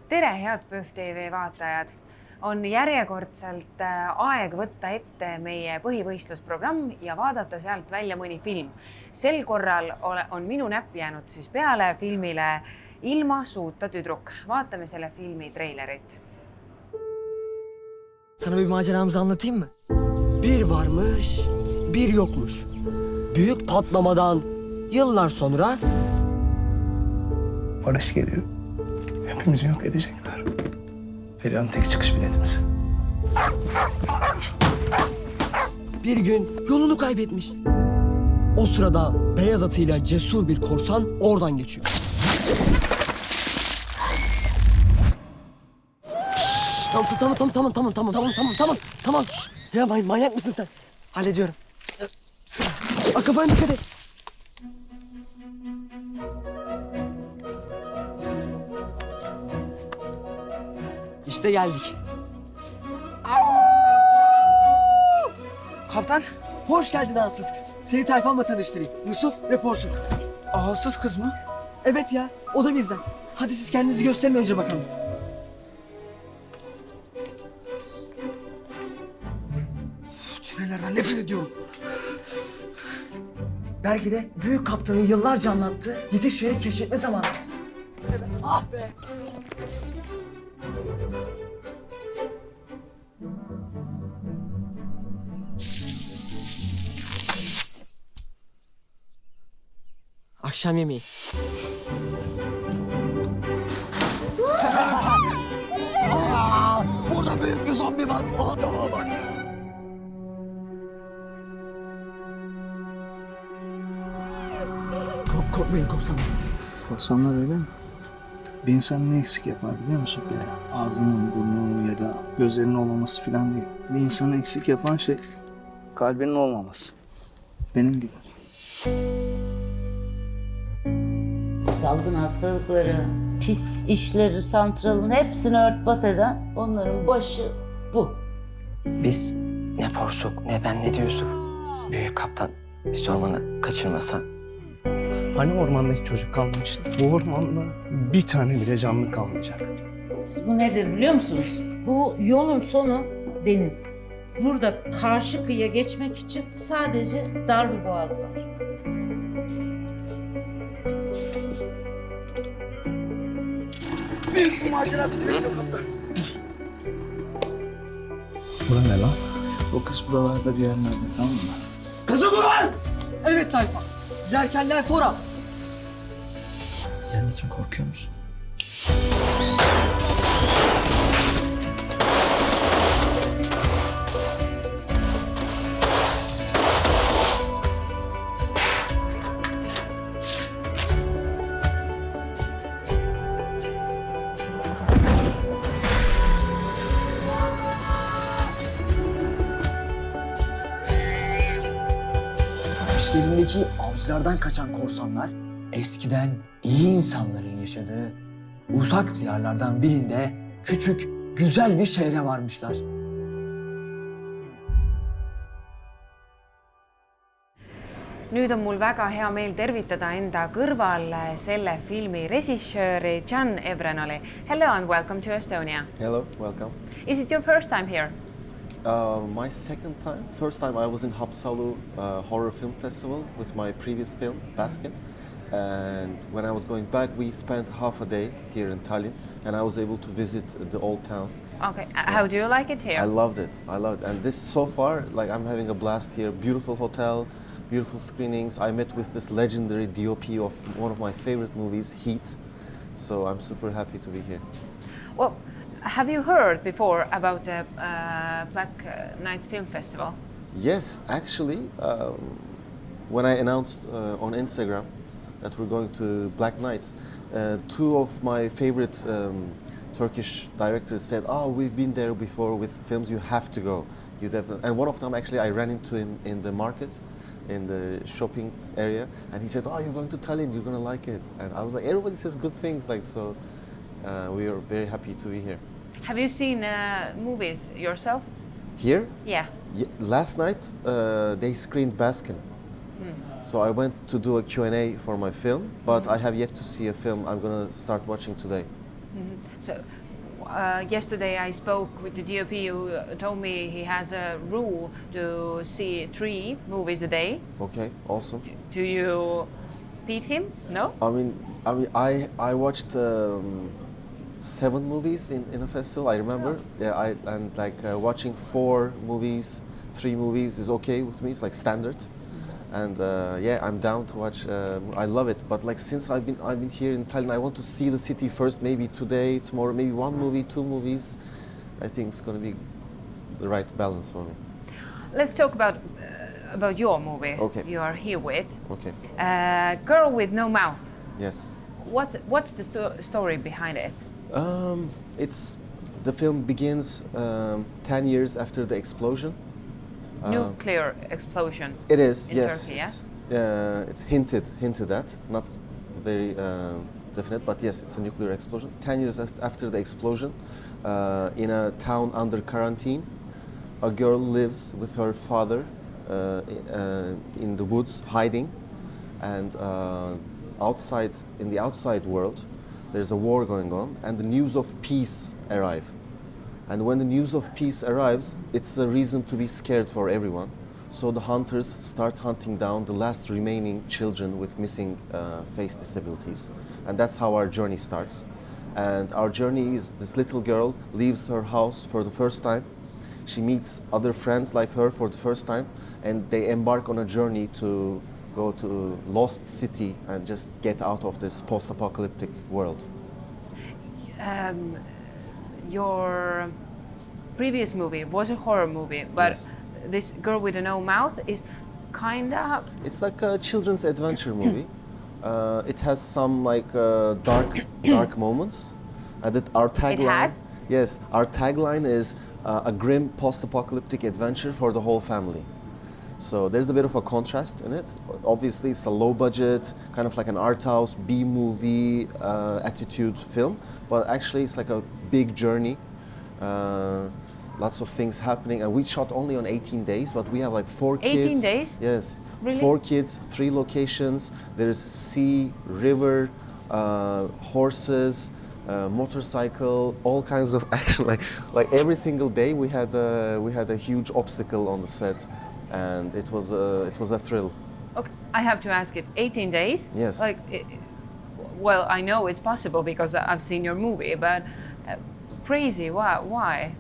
tere, head PÖFF TV vaatajad! On järjekordselt aeg võtta ette meie põhivõistlusprogramm ja vaadata sealt välja mõni film. Sel korral on minu näpp jäänud siis peale filmile Ilma suuta tüdruk. Vaatame selle filmi treilerit. Sana bir maceramızı anlatayım mı? Bir varmış, bir yokmuş. Büyük patlamadan yıllar sonra... Barış geliyor. Hepimizi yok edecekler. Perihan'ın tek çıkış biletimiz. Bir gün yolunu kaybetmiş. O sırada beyaz atıyla cesur bir korsan oradan geçiyor. Şşş, tamam. Şşş. Ya manyak mısın sen? Hallediyorum. Kafana dikkat et. İşte geldik. Kaptan, Hoş geldin ağızsız kız. Seni tayfamla tanıştırayım. Yusuf ve Porsun. ağızsız kız mı? Evet ya, o da bizden. Hadi siz kendinizi gösterin önce bakalım. Tünellerden nefret ediyorum. Belki de büyük kaptanın yıllarca anlattığı yedi şehri keşfetme zamanımız. Ah be! Akşam yemeği. Burada büyük bir zombi var. Daha bak. Korkmayın korsanlar. Korsanlar öyle mi? Bir insan ne eksik yapar biliyor musun? Böyle ağzının, burnunun ya da gözlerinin olmaması falan değil. Bir insanı eksik yapan şey kalbinin olmaması. Benim gibi. Salgın hastalıkları, pis işleri, santralın hepsini örtbas eden onların başı bu. Biz ne Porsuk ne ben ne de Yusuf. Büyük kaptan biz ormanı kaçırmasan. Hani ormanda hiç çocuk kalmamıştı? Bu ormanda bir tane bile canlı kalmayacak. Bu nedir biliyor musunuz? Bu yolun sonu deniz. Burada karşı kıyıya geçmek için sadece dar bir boğaz var. Büyük bir macera bizi bekliyor kaptan. Bura ne lan? O kız buralarda bir yerlerde, tamam mı? Kızı mı var? Evet tayfa. Yelkenler fora. Senin için korkuyor musun? İşlerindeki avcılardan kaçan korsanlar eskiden iyi insanların yaşadığı uzak diyarlardan birinde küçük, güzel bir şehre varmışlar. Nüüd on mul väga hea meel tervitada enda kõrval selle filmi režissööri Evrenoli. Hello and welcome to Estonia. Hello, welcome. Is it your first time here? My second time. First time I was in Haapsalu Horror Film Festival with my previous film, Basket. And when I was going back, we spent half a day here in Tallinn, and I was able to visit the old town. Okay, how do you like it here? I loved it. And this so far, like I'm having a blast here. Beautiful hotel, beautiful screenings. I met with this legendary DOP of one of my favorite movies, Heat. So I'm super happy to be here. Well, have you heard before about the Black Nights Film Festival? Yes, actually, when I announced on Instagram that we're going to Black Nights, two of my favorite Turkish directors said, "Oh, we've been there before with films. You have to go. You definitely." And one of them, actually, I ran into him in the market, in the shopping area, and he said, "Oh, you're going to Tallinn. You're gonna like it." And I was like, "Everybody says good things, like so." We are very happy to be here. Have you seen movies yourself? Here? Yeah. Last night they screened Baskin. So I went to do a Q&A for my film, but I have yet to see a film. I'm gonna start watching today. So yesterday I spoke with the DOP who told me he has a rule to see 3 movies a day. Okay, awesome. Do you beat him? No? I watched 7 movies in a festival. I remember. Yeah, watching 4 movies, 3 movies is okay with me. It's like standard. And I'm down to watch. I love it. But like since I've been here in Tallinn, I want to see the city first. Maybe today, tomorrow, maybe 1 movie, 2 movies. I think it's going to be the right balance for me. Let's talk about your movie. Okay. You are here with. Okay. Girl with No Mouth. Yes. What's the story behind it? The film begins 10 years after the explosion. Nuclear explosion. It is, in yes. Turkey, yeah? It's hinted at, not very definite, but yes, it's a nuclear explosion. 10 years after the explosion, in a town under quarantine, a girl lives with her father in the woods, hiding, and in the outside world, there's a war going on, and the news of peace arrive. And when the news of peace arrives, it's a reason to be scared for everyone. So the hunters start hunting down the last remaining children with missing face disabilities. And that's how our journey starts. And our journey is this little girl leaves her house for the first time. She meets other friends like her for the first time, and they embark on a journey to go to Lost City and just get out of this post-apocalyptic world. Your previous movie was a horror movie, but Yes. this Girl with No Mouth is kinda. It's like a children's adventure movie. It has some like dark moments. Our tagline. has? Yes, our tagline is a grim post-apocalyptic adventure for the whole family. So there's a bit of a contrast in it. Obviously, it's a low-budget, kind of like an art house B-movie attitude film, but actually it's like a big journey. Lots of things happening, and we shot only on 18 days, but we have like 4 kids. 18 days? Yes. Really? 4 kids, 3 locations. There's sea, river, horses, motorcycle, all kinds of action. Like every single day, we had a huge obstacle on the set, and it was a thrill. Okay, I have to ask it. 18 days? Yes. Well, I know it's possible because I've seen your movie, but crazy. Why?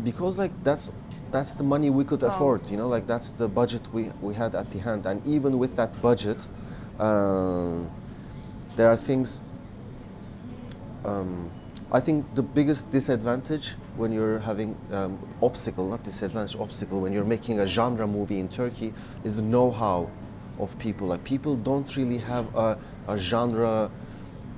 Because like that's the money we could afford, you know, like that's the budget we had at the hand, and even with that budget, there are things. I think the biggest disadvantage when you're having obstacle when you're making a genre movie in Turkey is the know-how of people. Like people don't really have a genre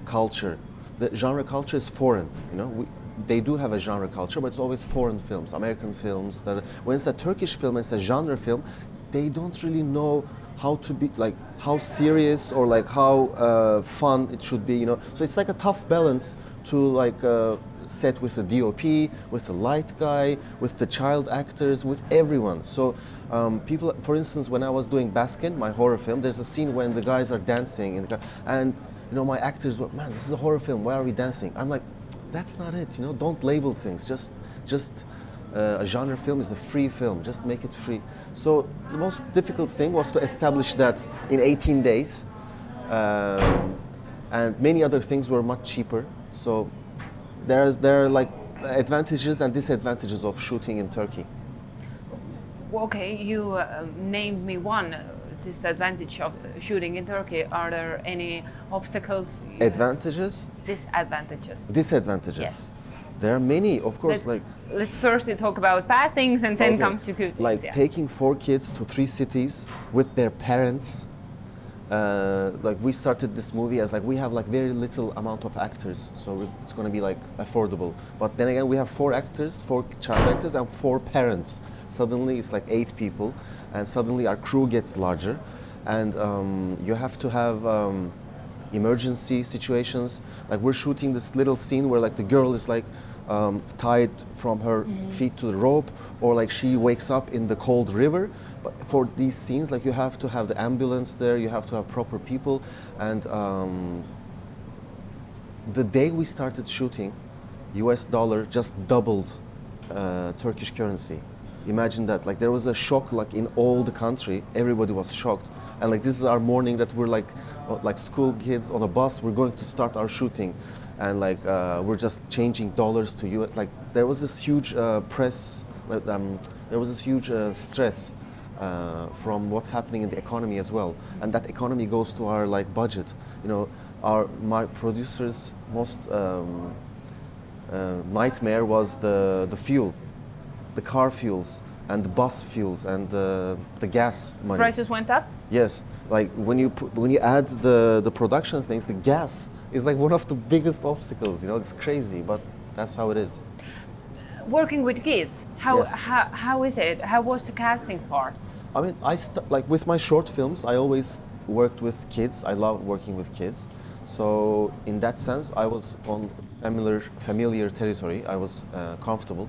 culture. The genre culture is foreign, you know. They do have a genre culture, but it's always foreign films, American films. When it's a Turkish film, it's a genre film, they don't really know how to be, like how serious or like how fun it should be, you know. So it's like a tough balance to like set with the DOP, with the light guy, with the child actors, with everyone. So people, for instance, when I was doing Baskin, my horror film, there's a scene when the guys are dancing in the car, and you know, my actors were, man, this is a horror film, why are we dancing? I'm like, that's not it, you know, don't label things, just a genre film is a free film, just make it free. So the most difficult thing was to establish that in 18 days, and many other things were much cheaper. So there are like advantages and disadvantages of shooting in Turkey. Well, okay, you named me one disadvantage of shooting in Turkey. Are there any obstacles? Advantages? Disadvantages. Disadvantages. Yes. There are many, of course. Let's first talk about bad things and then Okay. come to good things. Like yeah. taking 4 kids to 3 cities with their parents. Like we started this movie as like we have like very little amount of actors, so it's going to be like affordable. But then again, we have 4 actors, 4 child actors, and 4 parents. Suddenly, it's like 8 people, and suddenly our crew gets larger, and you have to have emergency situations. Like we're shooting this little scene where like the girl is like tied from her feet to the rope, or like she wakes up in the cold river. But for these scenes, like you have to have the ambulance there, you have to have proper people, and the day we started shooting, US dollar just doubled Turkish currency. Imagine that, like there was a shock like in all the country, everybody was shocked. And like this is our morning that we're like school kids on a bus, we're going to start our shooting. And like we're just changing dollars to US. Like there was this huge press, there was this huge stress from what's happening in the economy as well. And that economy goes to our like budget. You know, my producer's most nightmare was the fuel, the car fuels and the bus fuels and the gas money. Prices went up? Yes, like when you add the production things, the gas is like one of the biggest obstacles. You know, it's crazy, but that's how it is. Working with kids, Yes. how is it? How was the casting part? I mean, like with my short films, I always worked with kids. I love working with kids. So in that sense, I was on familiar territory. I was comfortable.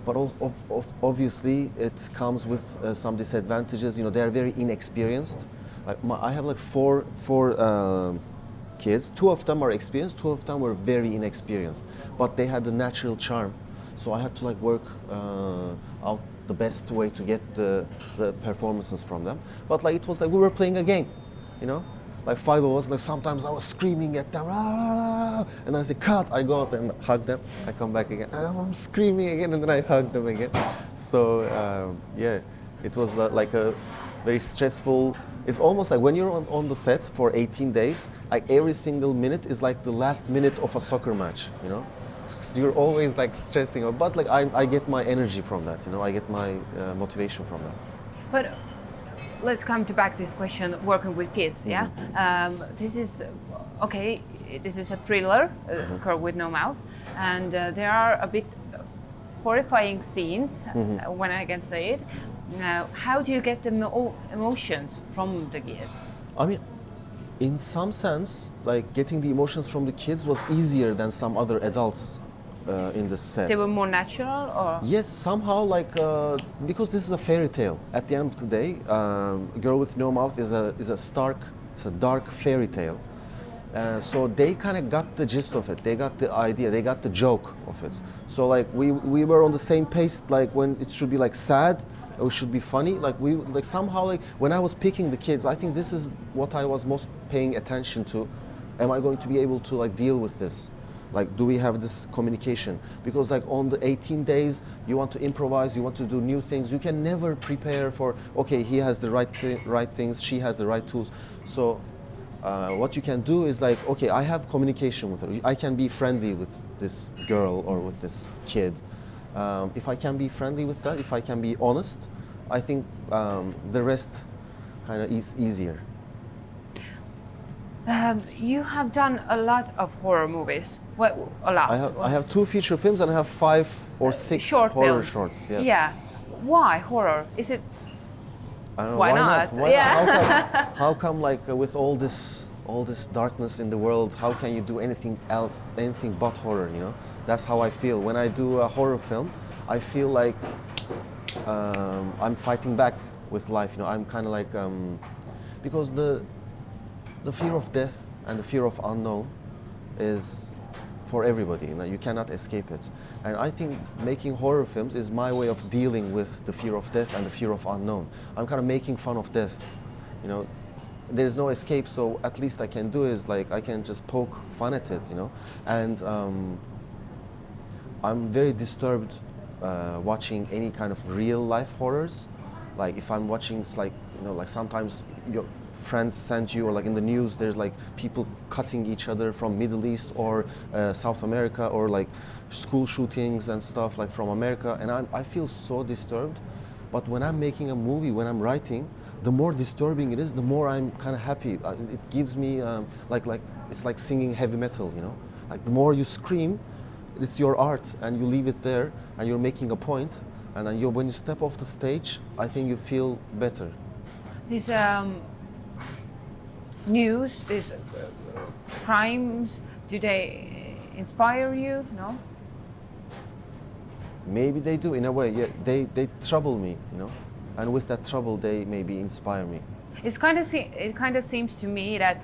But obviously, it comes with some disadvantages. You know, they are very inexperienced. Like I have like four kids. 2 of them are experienced. 2 of them were very inexperienced. But they had the natural charm. So I had to like work out the best way to get the performances from them. But like it was like we were playing a game, you know. Like 5 of us, like sometimes I was screaming at them, "Ah!" And I say, "Cut!" I go out and hug them. I come back again, I'm screaming again, and then I hug them again. So yeah, it was like a very stressful. It's almost like when you're on the set for 18 days, like every single minute is like the last minute of a soccer match, you know. So you're always like stressing, but like I get my energy from that, you know. I get my motivation from that. But let's come to back this question, working with kids, yeah? This is, okay, this is a thriller, Girl with No Mouth, and there are a bit horrifying scenes, when I can say it. How do you get the emotions from the kids? I mean, in some sense, like getting the emotions from the kids was easier than some other adults in the set. They were more natural, or? Yes, somehow like because this is a fairy tale. At the end of the day, Girl with No Mouth is a dark fairy tale. So they kind of got the gist of it. They got the idea. They got the joke of it. So like we were on the same pace. Like when it should be like sad, it should be funny. Like we like somehow like when I was picking the kids, I think this is what I was most paying attention to. Am I going to be able to like deal with this? Like, do we have this communication? Because like on the 18 days, you want to improvise, you want to do new things. You can never prepare for, okay, he has the right things, she has the right tools. So what you can do is like, okay, I have communication with her. I can be friendly with this girl or with this kid. If I can be friendly with that, if I can be honest, I think the rest kind of is easier. You have done a lot of horror movies. What, a lot? I have 2 feature films and I have 5 or 6 short horror films. shorts. Yes. Yeah. Why horror? Is it? I don't know, Why not? Why Yeah. not? How come like with all this darkness in the world, how can you do anything else, anything but horror? You know, that's how I feel when I do a horror film. I feel like I'm fighting back with life. You know, I'm kind of like because the fear of death and the fear of unknown is for everybody. You know, you cannot escape it. And I think making horror films is my way of dealing with the fear of death and the fear of unknown. I'm kind of making fun of death. You know, there's no escape, so at least I can do is like I can just poke fun at it. You know, and I'm very disturbed watching any kind of real life horrors. Like if I'm watching, it's like, you know, like sometimes your friends send you, or like in the news, there's like people cutting each other from Middle East or South America, or like school shootings and stuff like from America, and I feel so disturbed. But when I'm making a movie, when I'm writing, the more disturbing it is, the more I'm kind of happy. It gives me like it's like singing heavy metal, you know. Like the more you scream, it's your art, and you leave it there, and you're making a point, and then when you step off the stage, I think you feel better. These news, these crimes, do they inspire you? No? Maybe they do in a way. Yeah, they trouble me, you know, and with that trouble, they maybe inspire me. It kind of seems to me that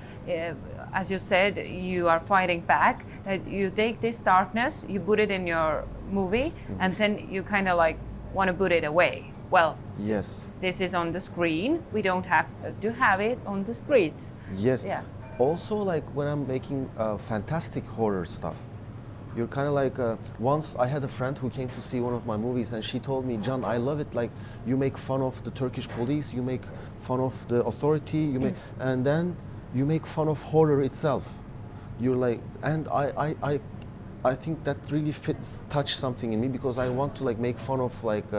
as you said, you are fighting back, that you take this darkness, you put it in your movie, and then you kind of like want to put it away. Well, Yes. this is on the screen. We don't have to have it on the streets. Yes. Yeah. Also, like when I'm making fantastic horror stuff, you're kind of like, once I had a friend who came to see one of my movies and she told me, John, I love it, like you make fun of the Turkish police, you make fun of the authority, you make, and then you make fun of horror itself. You're like, and I think that really touched something in me because I want to like make fun of like,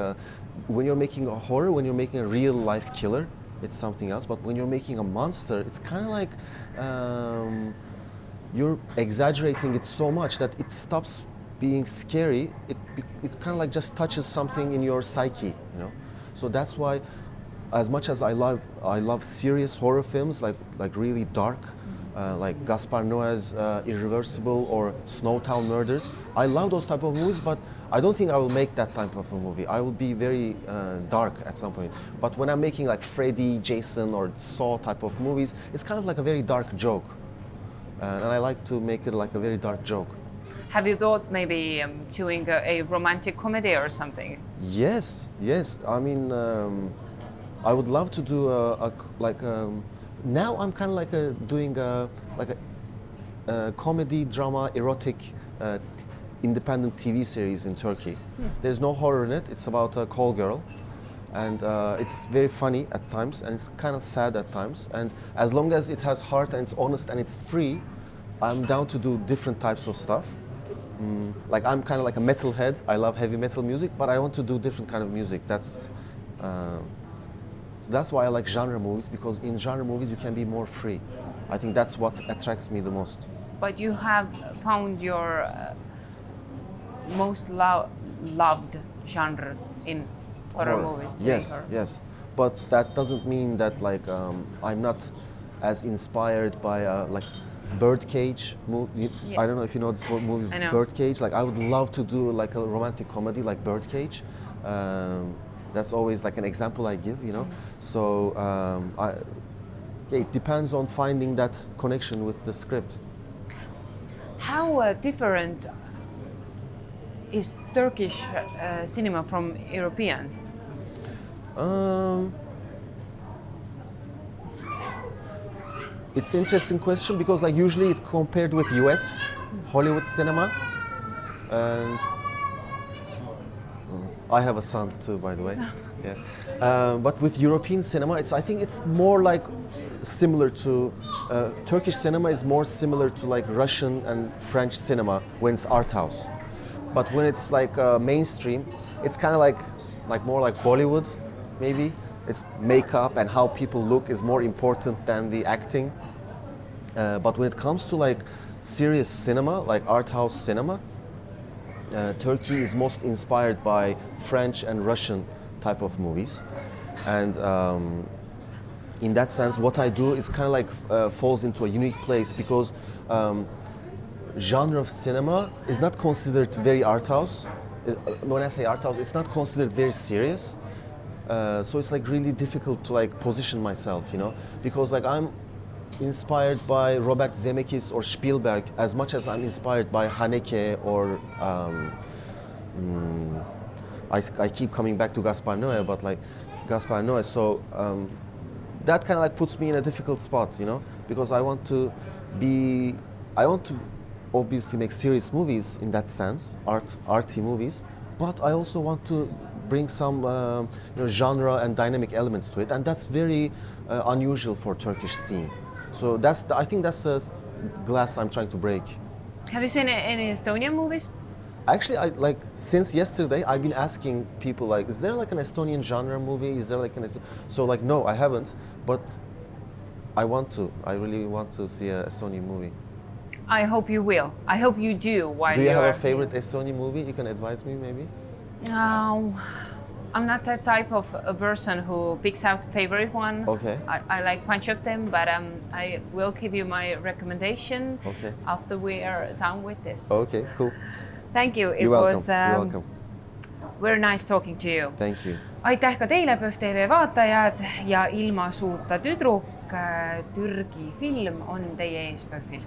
when you're making a horror, when you're making a real life killer, it's something else. But when you're making a monster, it's kind of like, you're exaggerating it so much that it stops being scary. It kind of like just touches something in your psyche, you know. So that's why, as much as I love serious horror films, like really dark, like Gaspar Noé's Irreversible or Snowtown Murders. I love those type of movies, but I don't think I will make that type of a movie. I will be very dark at some point. But when I'm making like Freddy, Jason, or Saw type of movies, it's kind of like a very dark joke. And I like to make it like a very dark joke. Have you thought maybe doing a romantic comedy or something? Yes. I mean, I would love to do now I'm kind of like doing a comedy, drama, erotic, independent TV series in Turkey. There's no horror in it. It's about a call girl, and it's very funny at times, and it's kind of sad at times. And as long as it has heart and it's honest and it's free, I'm down to do different types of stuff. Like I'm kind of like a metalhead. I love heavy metal music, but I want to do different kind of music. So that's why I like genre movies, because in genre movies you can be more free. I think that's what attracts me the most. But you have found your most loved genre in horror movies. Yes. But that doesn't mean that like I'm not as inspired by like Birdcage movie. Yeah. I don't know if you know this movie, I know. Birdcage. Like I would love to do like a romantic comedy like Birdcage. That's always like an example I give, you know. So it depends on finding that connection with the script. How different is Turkish cinema from Europeans? It's an interesting question because like usually it's compared with US Hollywood cinema, and I have a son too, by the way. Yeah. But with European cinema, I think it's more like similar to Turkish cinema is more similar to like Russian and French cinema when it's art house. But when it's like mainstream, it's kind of like more like Bollywood, maybe. It's makeup and how people look is more important than the acting. But when it comes to like serious cinema, like art house cinema, Turkey is most inspired by French and Russian type of movies. And in that sense, what I do is kind of like falls into a unique place because genre of cinema is not considered very art house. When I say art house, it's not considered very serious. So it's like really difficult to like position myself, you know, because like I'm inspired by Robert Zemeckis or Spielberg as much as I'm inspired by Haneke or I keep coming back to Gaspar Noé, but like Gaspar Noé. So that kind of like puts me in a difficult spot, you know, because I want to obviously make serious movies in that sense, arty movies, but I also want to bring some genre and dynamic elements to it, and that's very unusual for Turkish scene. So I think that's a glass I'm trying to break. Have you seen any Estonian movies? Actually, since yesterday, I've been asking people like, is there like an Estonian genre movie? Is there like so like no, I haven't, but I want to. I really want to see an Estonian movie. I hope you will. I hope you do. Do you have a favorite Estonian movie? You can advise me maybe. I'm not that type of a person who picks out favorite one. Okay. I like bunch of them, but I will give you my recommendation after we are done with this. Okay, cool. Thank you. You're welcome. You're welcome. Very nice talking to you. Thank you. Aitäh ka teile, PÖFF TV vaatajad ja ilma suuta tüdruk. Türgi film on teie ees PÖFFil?